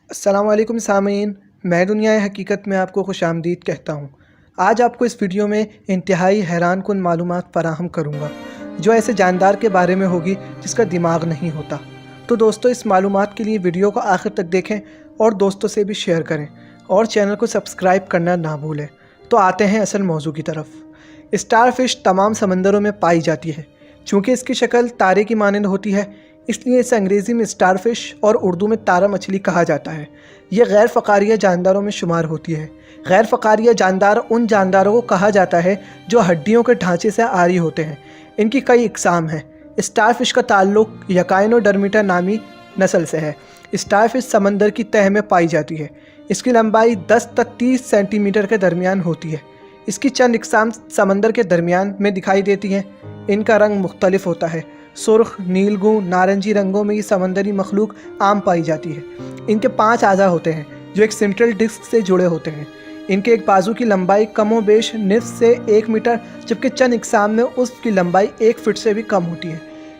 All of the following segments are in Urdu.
السلام علیکم سامعین، میں دنیا حقیقت میں آپ کو خوش آمدید کہتا ہوں۔ آج آپ کو اس ویڈیو میں انتہائی حیران کن معلومات فراہم کروں گا جو ایسے جاندار کے بارے میں ہوگی جس کا دماغ نہیں ہوتا۔ تو دوستو، اس معلومات کے لیے ویڈیو کو آخر تک دیکھیں اور دوستوں سے بھی شیئر کریں اور چینل کو سبسکرائب کرنا نہ بھولیں۔ تو آتے ہیں اصل موضوع کی طرف۔ اسٹار فش تمام سمندروں میں پائی جاتی ہے۔ چونکہ اس کی شکل تارے کی مانند ہوتی ہے، اس لیے اسے انگریزی میں اسٹار فش اور اردو میں تارا مچھلی کہا جاتا ہے۔ یہ غیر فقاریہ جانداروں میں شمار ہوتی ہے۔ غیر فقاریہ جاندار ان جانداروں کو کہا جاتا ہے جو ہڈیوں کے ڈھانچے سے عاری ہوتے ہیں۔ ان کی کئی اقسام ہیں۔ اسٹار فش کا تعلق یکائنوڈرمیٹا نامی نسل سے ہے۔ اسٹار فش سمندر کی تہہ میں پائی جاتی ہے۔ اس کی لمبائی 10 تا 30 سینٹی میٹر کے درمیان ہوتی ہے۔ اس کی چند اقسام سمندر کے درمیان میں دکھائی دیتی ہیں۔ ان کا رنگ مختلف ہوتا ہے۔ سرخ، نیلگوں، نارنجی رنگوں میں یہ سمندری مخلوق عام پائی جاتی ہے۔ ان کے 5 اعضاء ہوتے ہیں جو ایک سینٹرل ڈسک سے جڑے ہوتے ہیں۔ ان کے ایک بازو کی لمبائی کم و بیش نصف سے 1 میٹر، جبکہ چند اقسام میں اس کی لمبائی 1 فٹ سے بھی کم ہوتی ہے۔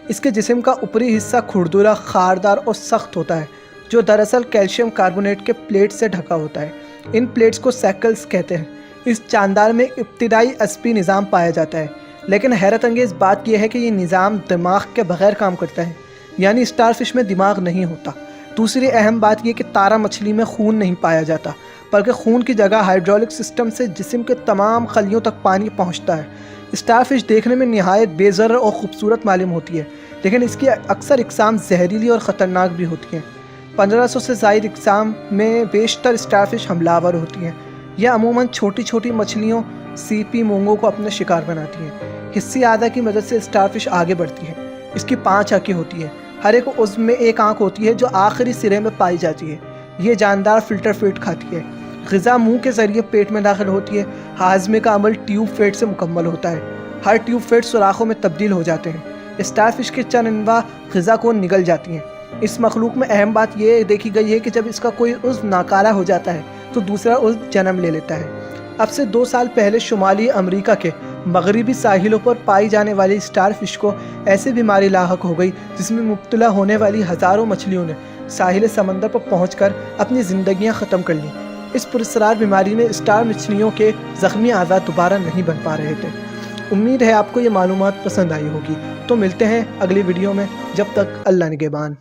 اس کے جسم کا اوپری حصہ کھردرا، خاردار اور سخت ہوتا ہے، جو دراصل کیلشیم کاربونیٹ کے پلیٹ سے ڈھکا ہوتا ہے۔ ان پلیٹس کو سیکلز کہتے ہیں۔ اس جاندار میں ابتدائی عصبی نظام پایا جاتا ہے، لیکن حیرت انگیز بات یہ ہے کہ یہ نظام دماغ کے بغیر کام کرتا ہے، یعنی اسٹار فش میں دماغ نہیں ہوتا۔ دوسری اہم بات یہ کہ تارا مچھلی میں خون نہیں پایا جاتا، بلکہ خون کی جگہ ہائیڈرولک سسٹم سے جسم کے تمام خلیوں تک پانی پہنچتا ہے۔ اسٹار فش دیکھنے میں نہایت بے ضرر اور خوبصورت معلوم ہوتی ہے، لیکن اس کی اکثر اقسام زہریلی اور خطرناک بھی ہوتی ہیں۔ 1500 سے زائد اقسام میں بیشتر اسٹار فش حملہ آور ہوتی ہیں۔ یہ عموماً چھوٹی چھوٹی مچھلیوں، سیپی، مونگوں کو اپنا شکار بناتی ہیں۔ حصی اعضاء کی مدد سے اسٹار فش آگے بڑھتی ہے۔ اس کی 5 آنکھیں ہوتی ہیں۔ ہر ایک عضو میں ایک آنکھ ہوتی ہے جو آخری سرے میں پائی جاتی ہے۔ یہ جاندار فلٹر فیڈ کھاتی ہے۔ غذا منہ کے ذریعے پیٹ میں داخل ہوتی ہے۔ ہاضمے کا عمل ٹیوب فیڈ سے مکمل ہوتا ہے۔ ہر ٹیوب فیڈ سوراخوں میں تبدیل ہو جاتے ہیں۔ اسٹار فش کے چند انواع غذا کو نگل جاتی ہیں۔ اس مخلوق میں اہم بات یہ دیکھی گئی ہے کہ جب اس کا کوئی عضو ناکارہ ہو جاتا ہے تو دوسرا عضو جنم لے لیتا ہے۔ اب سے 2 سال پہلے شمالی امریکہ کے مغربی ساحلوں پر پائی جانے والی اسٹار فش کو ایسی بیماری لاحق ہو گئی جس میں مبتلا ہونے والی ہزاروں مچھلیوں نے ساحل سمندر پر پہنچ کر اپنی زندگیاں ختم کر لیں۔ اس پراسرار بیماری میں اسٹار مچھلیوں کے زخمی اعضاء دوبارہ نہیں بن پا رہے تھے۔ امید ہے آپ کو یہ معلومات پسند آئی ہوگی۔ تو ملتے ہیں اگلی ویڈیو میں، جب تک اللہ نگہبان۔